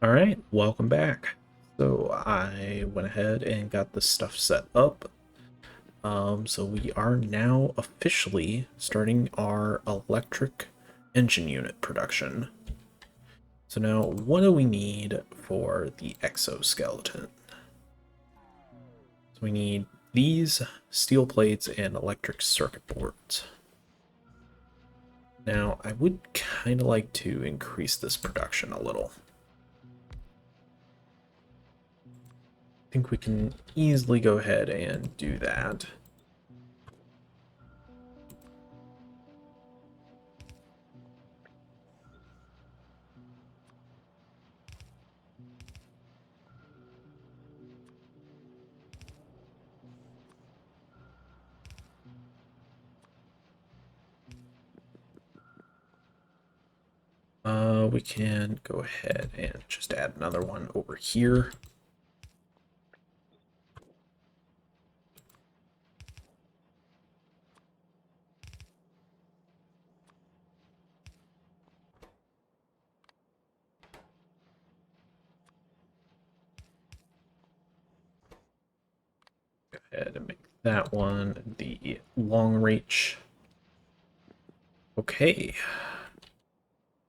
Alright, welcome back. So I went ahead and got this stuff set up. So we are now officially starting our electric engine unit production. So now what do we need for the exoskeleton? So we need these steel plates and electric circuit boards. Now I would kind of like to increase this production a little. I think we can easily go ahead and do that. We can go ahead and just add another one over here. Go ahead and make that one the LongReach. Okay.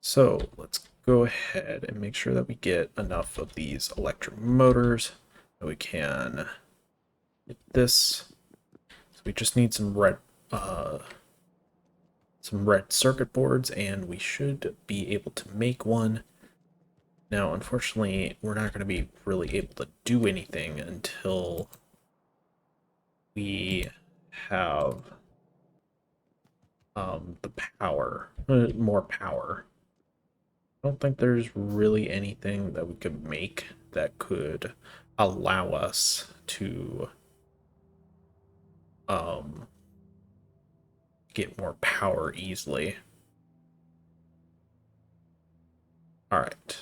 So let's go ahead and make sure that we get enough of these electric motors that we can get this. So we just need some red circuit boards and we should be able to make one. Now, unfortunately, we're not going to be really able to do anything until we have the power, more power. I don't think there's really anything that we could make that could allow us to get more power easily. All right.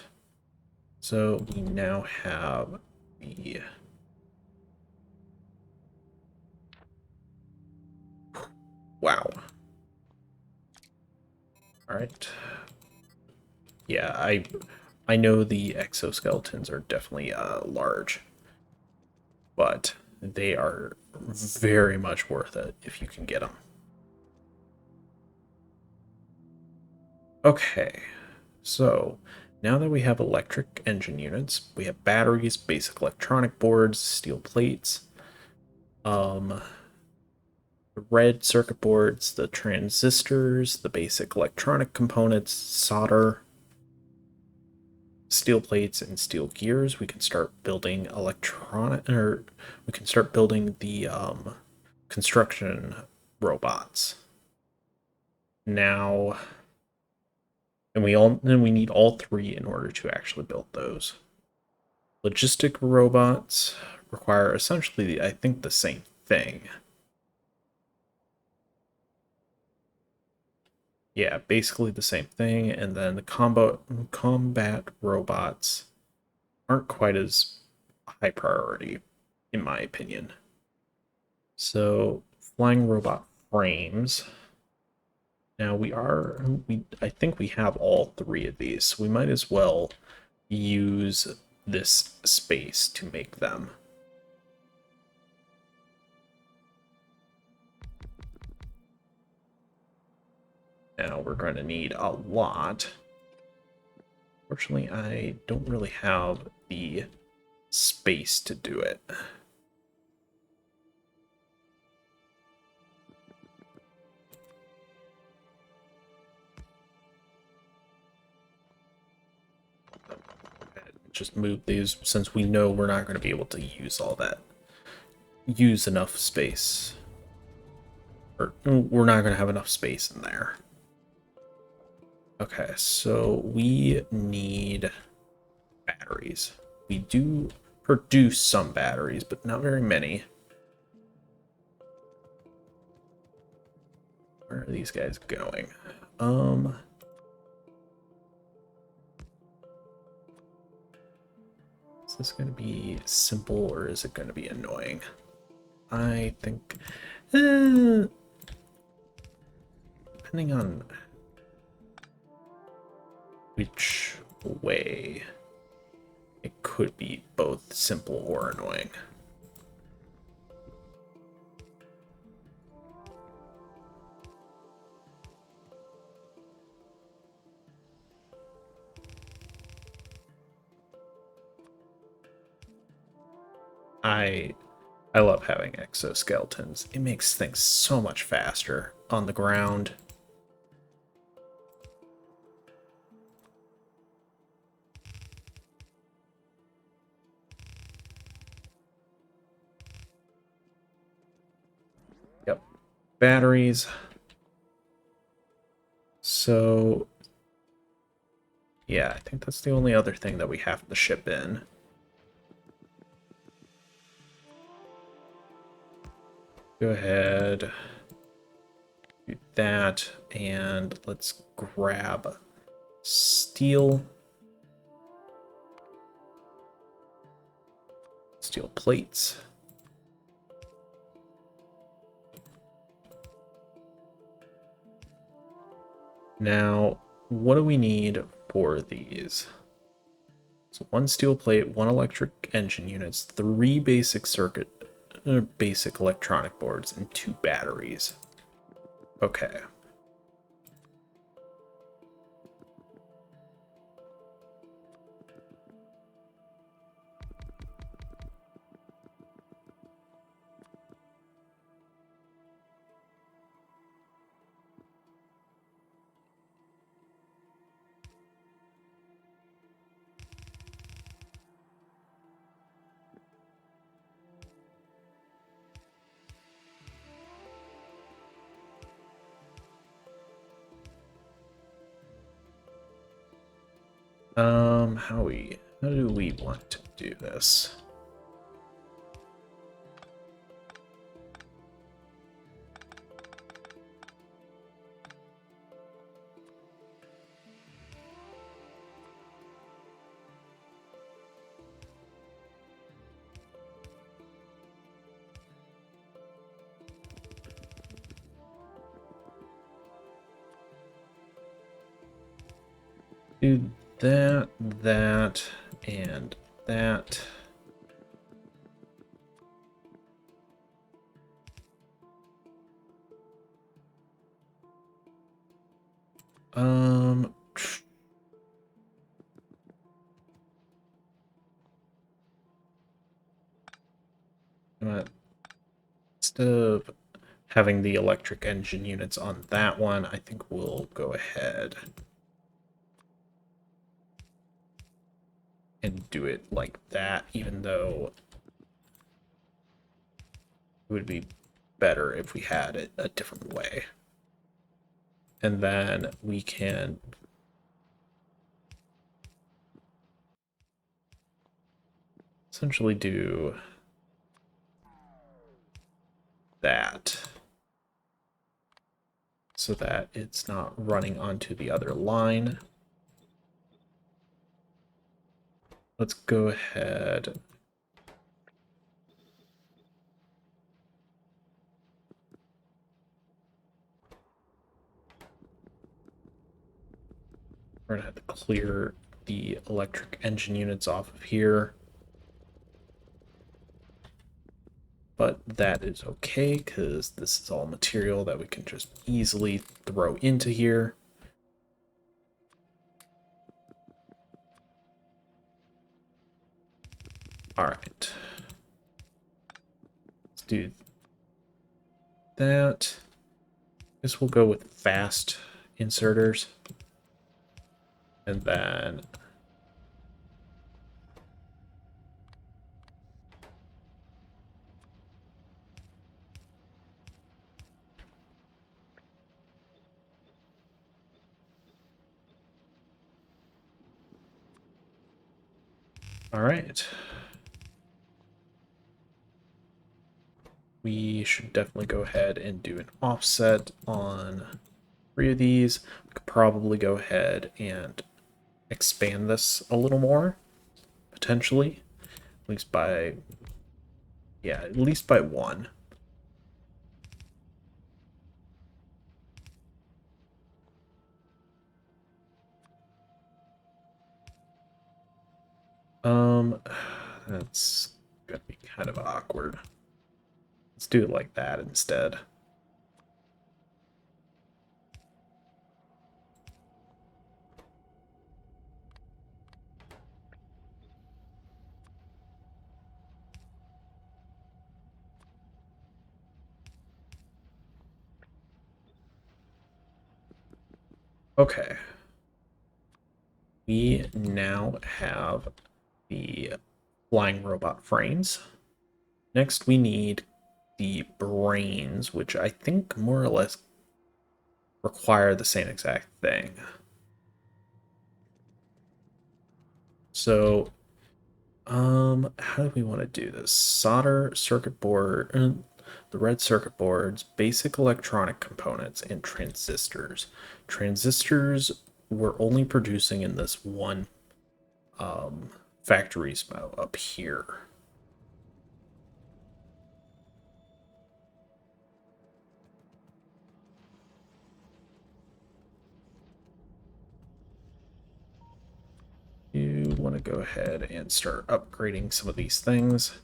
So we now have the wow. All right. Yeah, I know the exoskeletons are definitely large, but they are very much worth it if you can get them. Okay, so now that we have electric engine units, we have batteries, basic electronic boards, steel plates, the red circuit boards, the transistors, the basic electronic components, solder, steel plates, and steel gears. We can start building we can start building the construction robots. Now, and we need all three in order to actually build those. Logistic robots require essentially, I think, the same thing. Yeah, basically the same thing, and then the combat robots aren't quite as high priority, in my opinion. So, flying robot frames. Now I think we have all three of these, so we might as well use this space to make them. Now we're going to need a lot. Fortunately, I don't really have the space to do it. Just move these since we know we're not going to be able to use enough space. Or we're not going to have enough space in there. Okay, so we need batteries. We do produce some batteries, but not very many. Where are these guys going? Is this going to be simple or is it going to be annoying? I think, depending on which way. could be both simple or annoying. I love having exoskeletons. It makes things so much faster on the ground. Yep. Batteries. So, yeah, I think that's the only other thing that we have to ship in. Go ahead, do that, and let's grab steel. Steel plates. Now, what do we need for these? So 1 steel plate, 1 electric engine units, 3 basic electronic boards, and 2 batteries. Okay. How do we want to do this? Do that, that, and that. Um, instead of having the electric engine units on that one, I think we'll go ahead and do it like that, even though it would be better if we had it a different way. And then we can essentially do that so that it's not running onto the other line. Let's go ahead. We're gonna have to clear the electric engine units off of here. But that is okay because this is all material that we can just easily throw into here. All right. Let's do that. This will go with fast inserters. And then all right. We should definitely go ahead and do an offset on 3 of these. We could probably go ahead and expand this a little more, potentially, at least by, yeah, at least by 1. That's gonna be kind of awkward. Let's do it like that instead. Okay. We now have the flying robot frames. Next, we need the brains, which I think more or less require the same exact thing. So, how do we want to do this? Solder circuit board, the red circuit boards, basic electronic components, and transistors. Transistors we're only producing in this one factory smell up here. You want to go ahead and start upgrading some of these things.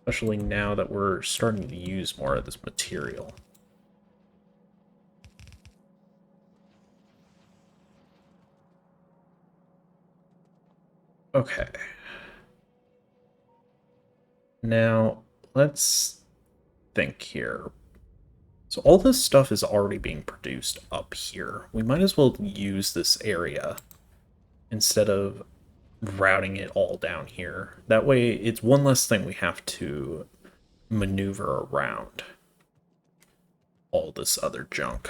Especially now that we're starting to use more of this material. Okay. Now, let's think here. So all this stuff is already being produced up here. We might as well use this area instead of routing it all down here. That way, it's one less thing we have to maneuver around all this other junk.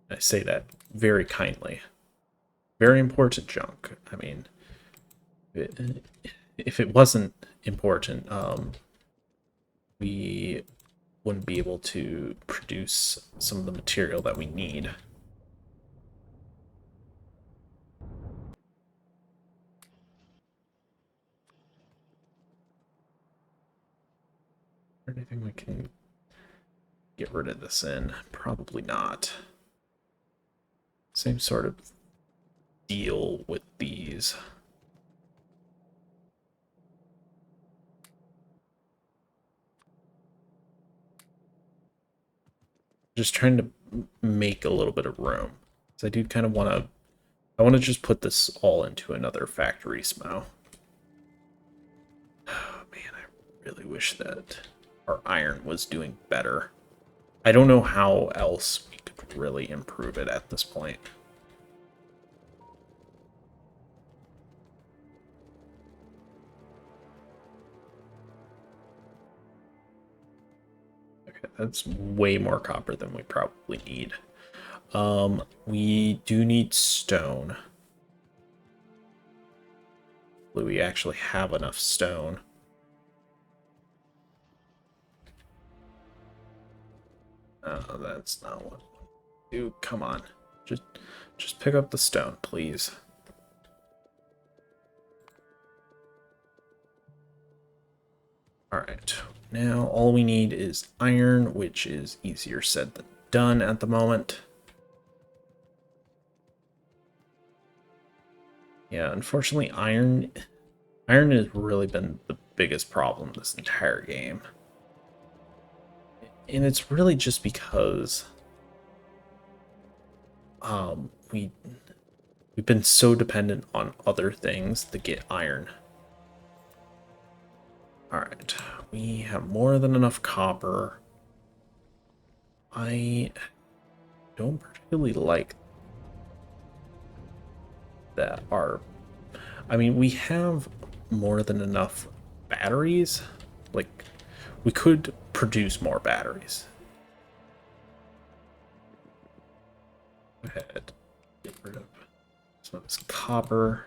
I say that very kindly. Very important junk. I mean, if it wasn't important, we wouldn't be able to produce some of the material that we need. Anything we can get rid of this in? Probably not. Same sort of deal with these. Just trying to make a little bit of room. So I do kind of want to, I want to just put this all into another factory smell. Oh man, I really wish that our iron was doing better. I don't know how else we could really improve it at this point. Okay, that's way more copper than we probably need. We do need stone. Do we actually have enough stone? Oh, that's not what. Dude, come on. Just pick up the stone, please. Alright, now all we need is iron, which is easier said than done at the moment. Yeah, unfortunately, iron has really been the biggest problem this entire game. And it's really just because we've been so dependent on other things to get iron. Alright, we have more than enough copper. I don't particularly like that I mean, we have more than enough batteries. Like, we could produce more batteries. Go ahead. Get rid of some of this copper.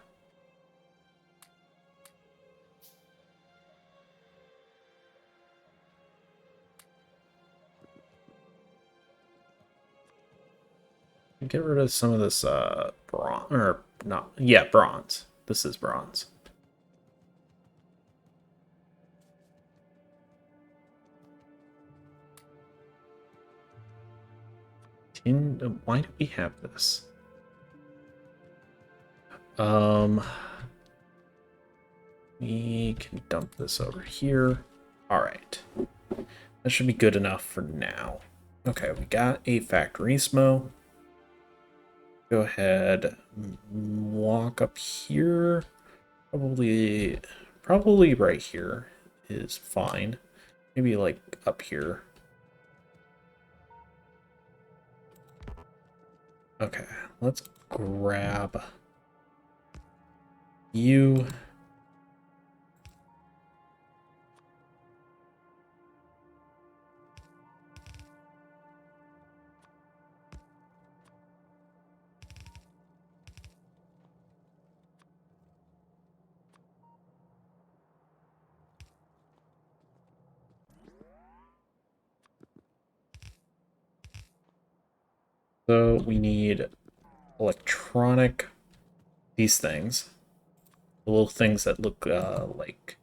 Get rid of some of this bronze, or not, yeah, bronze. This is bronze. Why do we have this? We can dump this over here. All right. That should be good enough for now. Okay, we got a factory smo. Go ahead, walk up here. Probably right here is fine. Maybe like up here. Okay, let's grab you. So we need electronic, these things, the little things that look like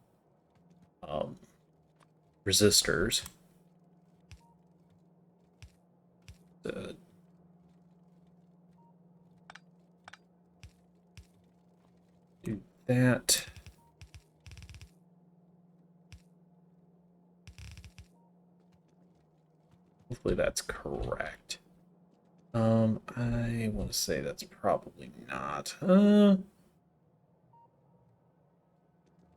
resistors. Do that. Hopefully that's correct. I want to say that's probably not.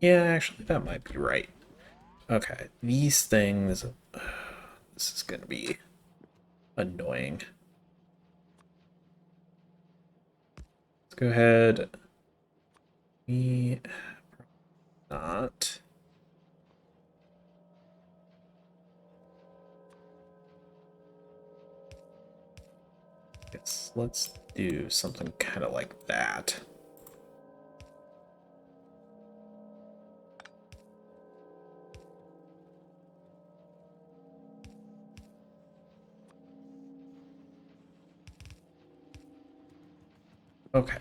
Yeah, actually, that might be right. Okay, these things. This is gonna be annoying. Let's go ahead. We not. Yes, let's do something kind of like that. Okay,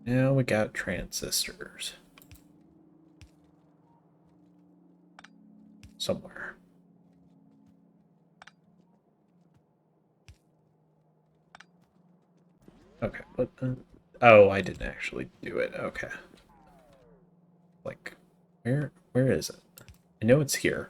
now we got transistors somewhere. Okay, but oh, I didn't actually do it. Okay, like where is it? I know it's here.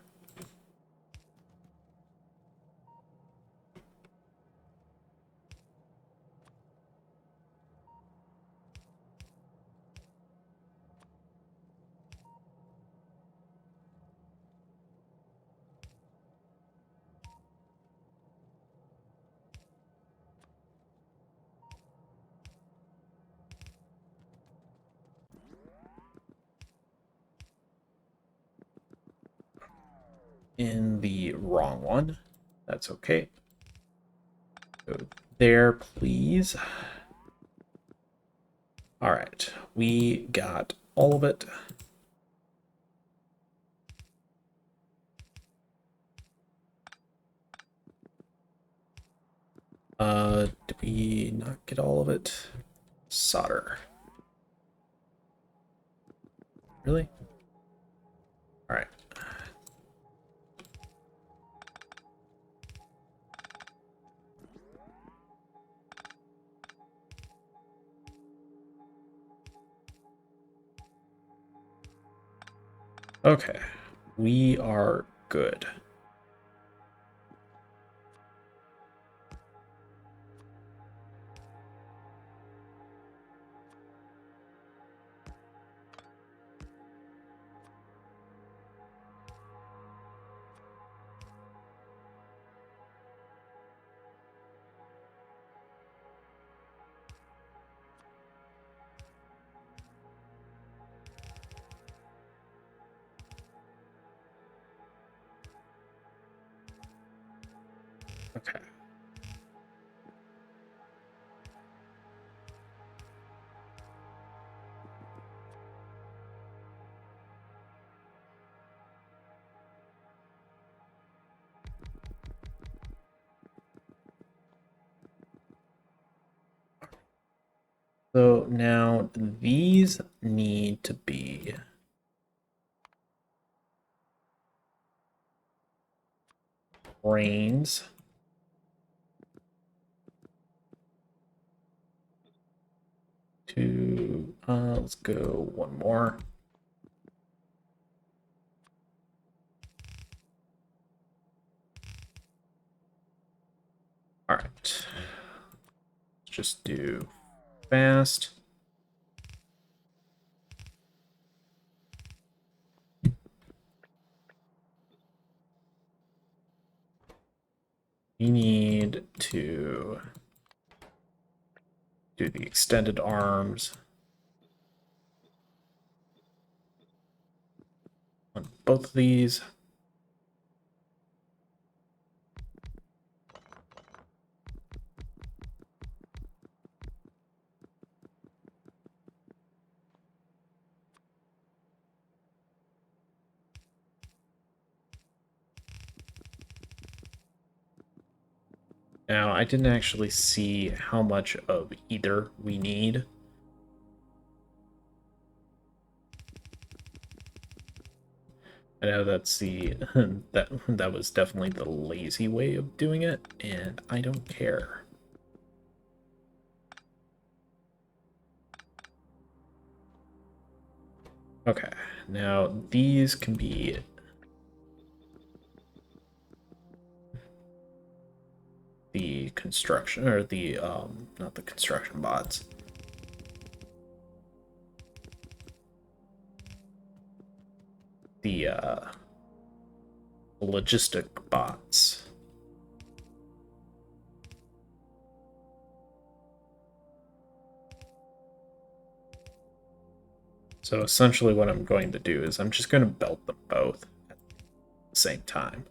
In the wrong one. That's okay. Go there, please. All right, we got all of it. Did we not get all of it? Solder. Really? All right. Okay, we are good. Okay. So now these need to be brains. let's go one more. All right. Let's just do fast. We need to do the extended arms on both of these. Now, I didn't actually see how much of either we need. I know that's the that was definitely the lazy way of doing it, and I don't care. Okay, now these can be the construction, or the not the construction bots. The logistic bots. So essentially what I'm going to do is I'm just going to belt them both at the same time.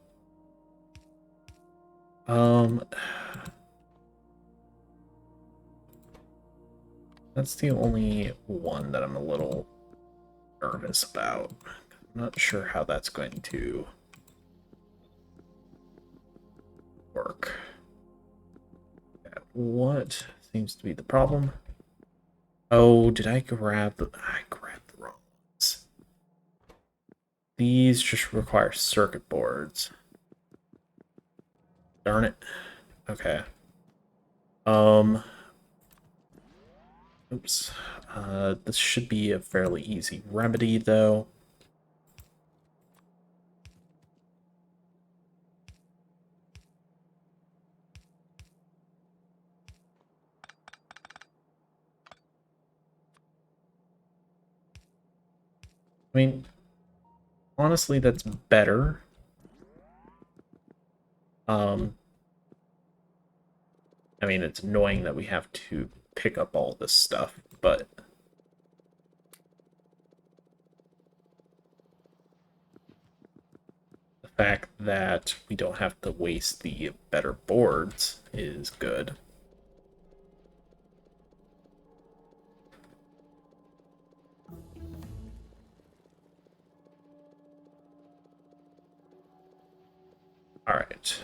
That's the only one that I'm a little nervous about. I'm not sure how that's going to work. What seems to be the problem? Oh, did I grabbed the wrong ones. These just require circuit boards. Darn it. Okay. Oops. This should be a fairly easy remedy, though. I mean, honestly, that's better. I mean, it's annoying that we have to pick up all this stuff, but the fact that we don't have to waste the better boards is good. All right.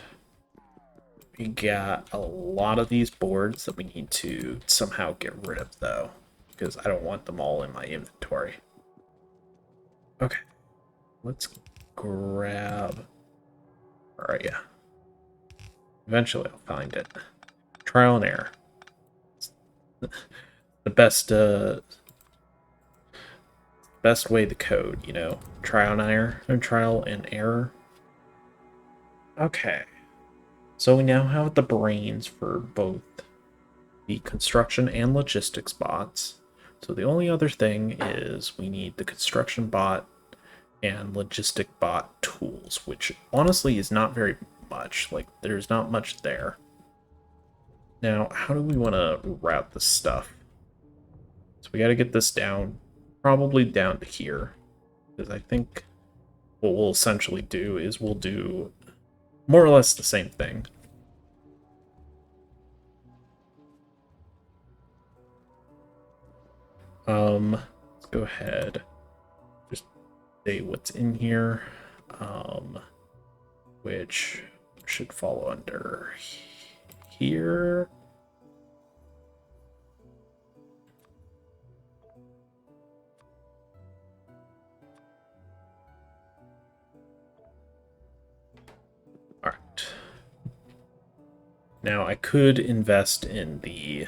We got a lot of these boards that we need to somehow get rid of, though, because I don't want them all in my inventory. Okay, let's grab... Where are you? Eventually I'll find it. Trial and error. The best way to code, you know? Trial and error. Okay. So we now have the brains for both the construction and logistics bots. So the only other thing is we need the construction bot and logistic bot tools, which honestly is not very much. Like, there's not much there. Now, how do we want to route this stuff? So we got to get this down, probably down to here, because I think what we'll essentially do is we'll do more or less the same thing. Let's go ahead, just say what's in here, which should fall under here. All right. Now I could invest in the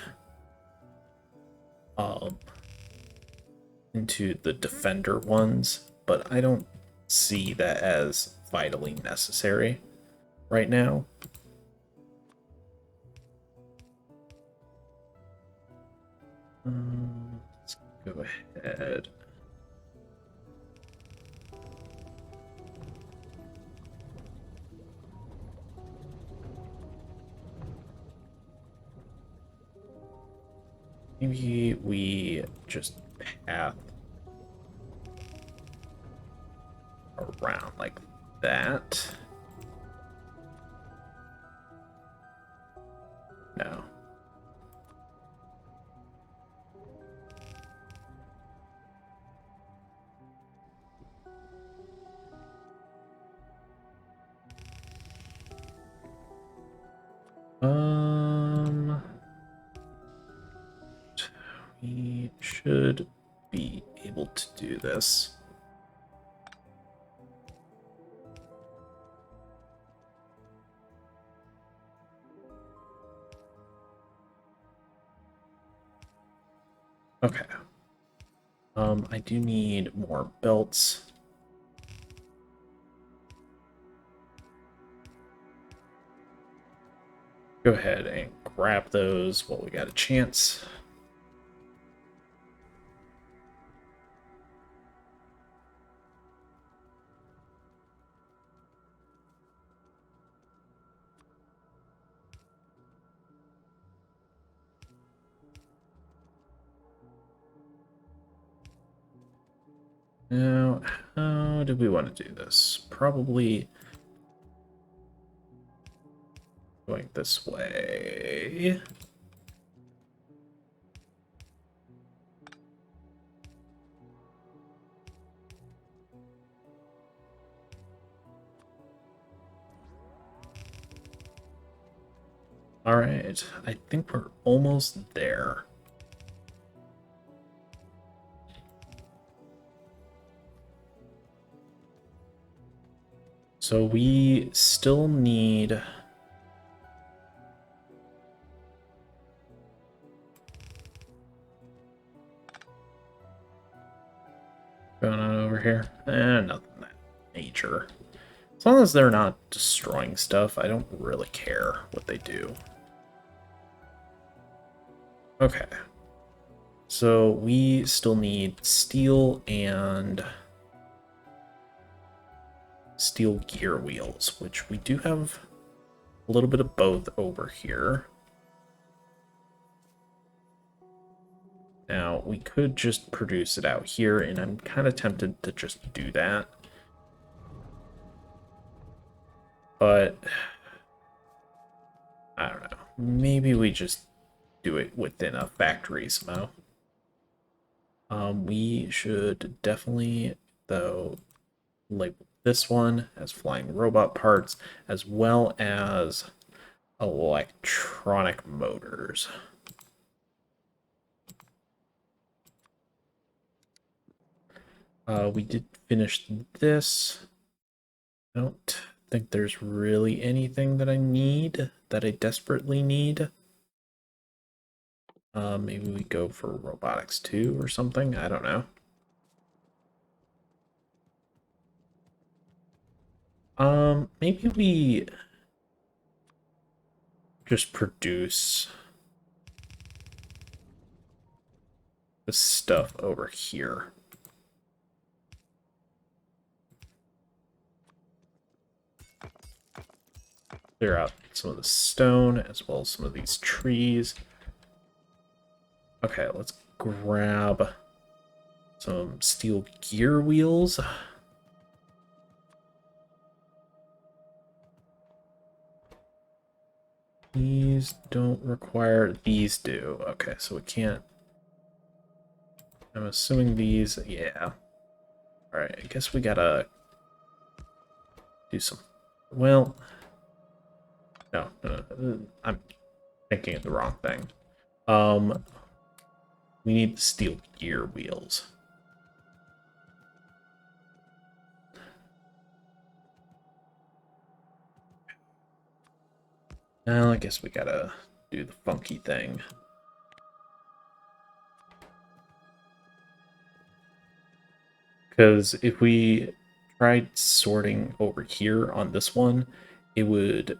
into the defender ones, but I don't see that as vitally necessary right now. Let's go ahead. Maybe we just path around like that. No. We should be able to do this. Okay. I do need more belts. Go ahead and grab those while we got a chance. Now, how do we want to do this? Probably going this way. All right, I think we're almost there. So we still need... Going on over here? Nothing that nature. As long as they're not destroying stuff, I don't really care what they do. Okay. So we still need steel and steel gear wheels, which we do have a little bit of both over here. Now, we could just produce it out here, and I'm kind of tempted to just do that. But, I don't know. Maybe we just do it within a factory somehow. We should definitely, though, label this one as flying robot parts, as well as electronic motors. We did finish this. I don't think there's really anything that I need, that I desperately need. Maybe we go for robotics 2 or something. I don't know. Maybe we just produce the stuff over here. Clear out some of the stone as well as some of these trees. Okay, let's grab some steel gear wheels. These don't require, these do. Okay, so we can't. I'm assuming these, yeah. Alright, I guess we gotta do some, well, no, I'm thinking of the wrong thing. We need steel gear wheels. Now I guess we gotta do the funky thing. Because if we tried sorting over here on this one, it would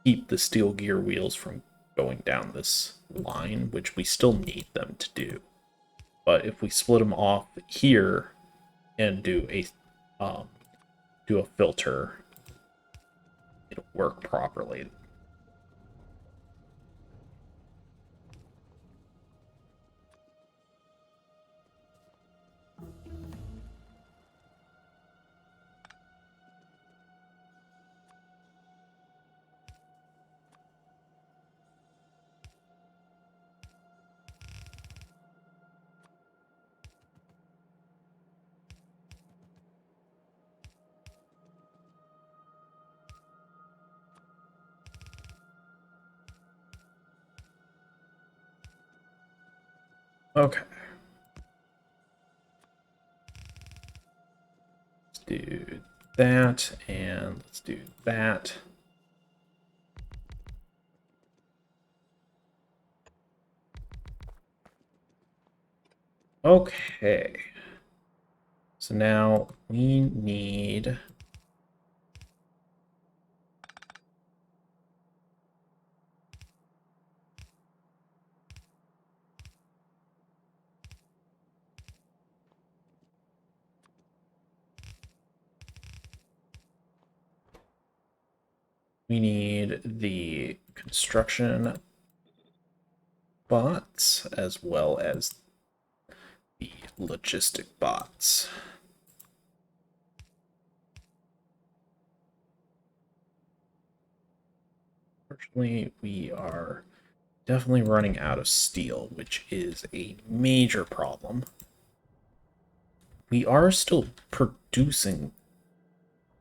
keep the steel gear wheels from going down this line, which we still need them to do. But if we split them off here and do a filter, it'll work properly. Okay. Let's do that, and let's do that. Okay. So now we need... We need the construction bots as well as the logistic bots. Unfortunately, we are definitely running out of steel, which is a major problem. We are still producing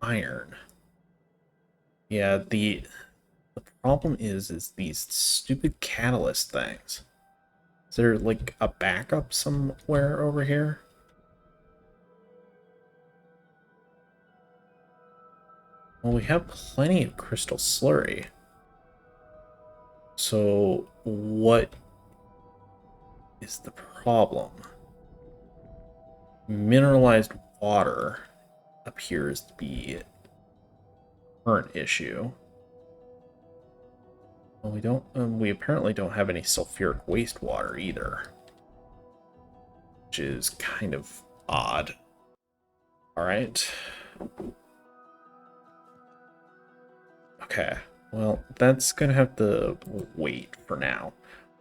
iron. Yeah, the problem is these stupid catalyst things. Is there like a backup somewhere over here? Well, we have plenty of crystal slurry. So what is the problem? Mineralized water appears to be a current issue. Well, we don't. We apparently don't have any sulfuric wastewater either, which is kind of odd. All right. Okay. Well, that's gonna have to wait for now,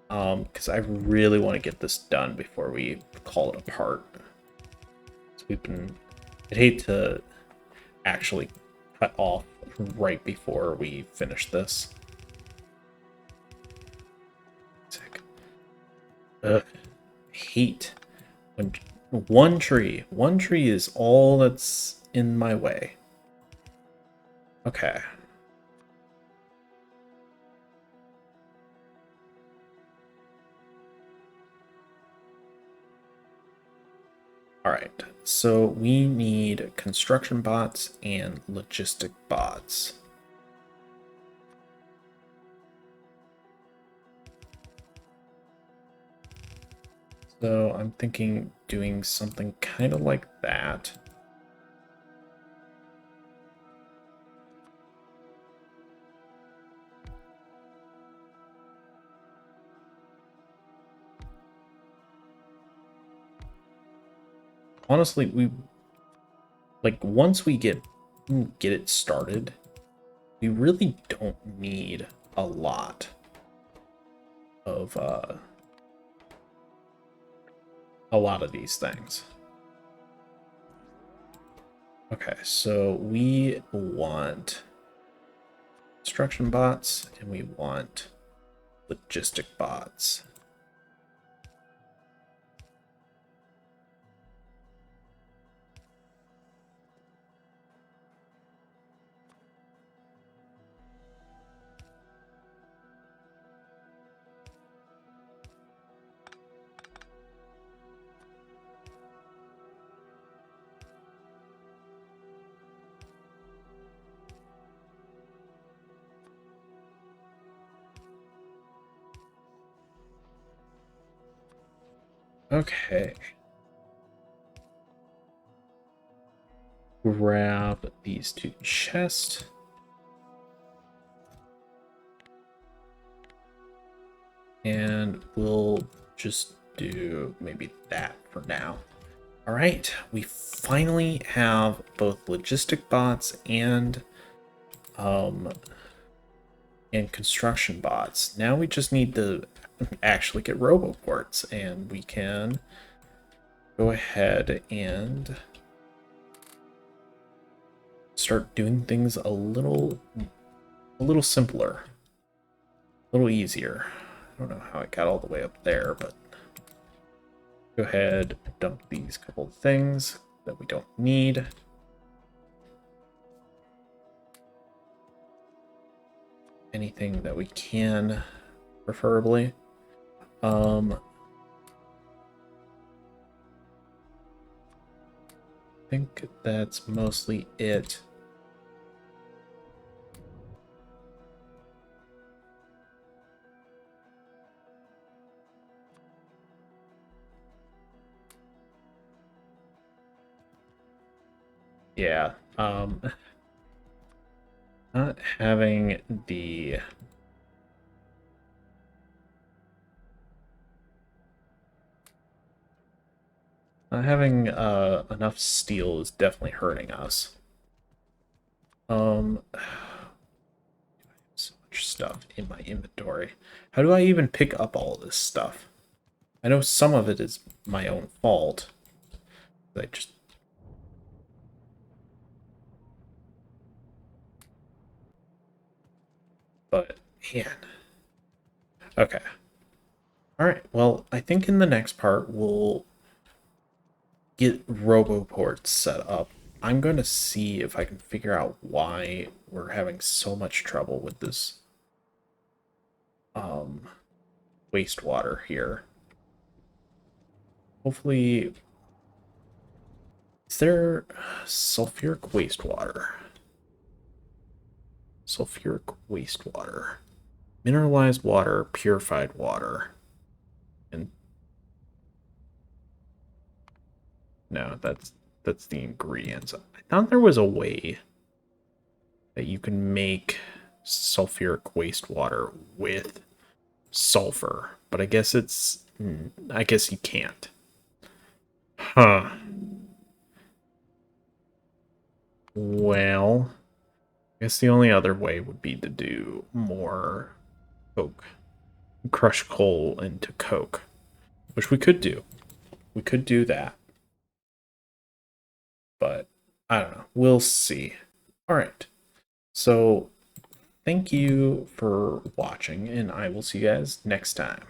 because I really want to get this done before we call it apart. So I'd hate to actually cut off right before we finish this. Ugh, hate when one tree is all that's in my way. Okay. All right. So we need construction bots and logistic bots. So I'm thinking doing something kind of like that. Honestly, once we get it started, we really don't need a lot of these things. Okay, so we want construction bots and we want logistic bots. Okay. grab these 2 chests. And we'll just do maybe that for now. All right, we finally have both logistic bots and construction bots. Now we just need to actually get roboports, and we can go ahead and start doing things a little simpler, a little easier. I don't know how it got all the way up there, but go ahead, dump these couple of things that we don't need. Anything that we can, preferably. I think that's mostly it. Yeah, not having the not having enough steel is definitely hurting us. So much stuff in my inventory. How do I even pick up all this stuff? I know some of it is my own fault. I just... But, man. Okay. Alright, well, I think in the next part we'll get RoboPorts set up. I'm going to see if I can figure out why we're having so much trouble with this wastewater here. Hopefully... Is there sulfuric wastewater? Sulfuric wastewater. Mineralized water, purified water. And no, that's the ingredients. I thought there was a way that you can make sulfuric wastewater with sulfur, but I guess I guess you can't. Huh. Well, I guess the only other way would be to do more coke. Crush coal into coke, which we could do. We could do that. But I don't know. We'll see. All right. So thank you for watching, and I will see you guys next time.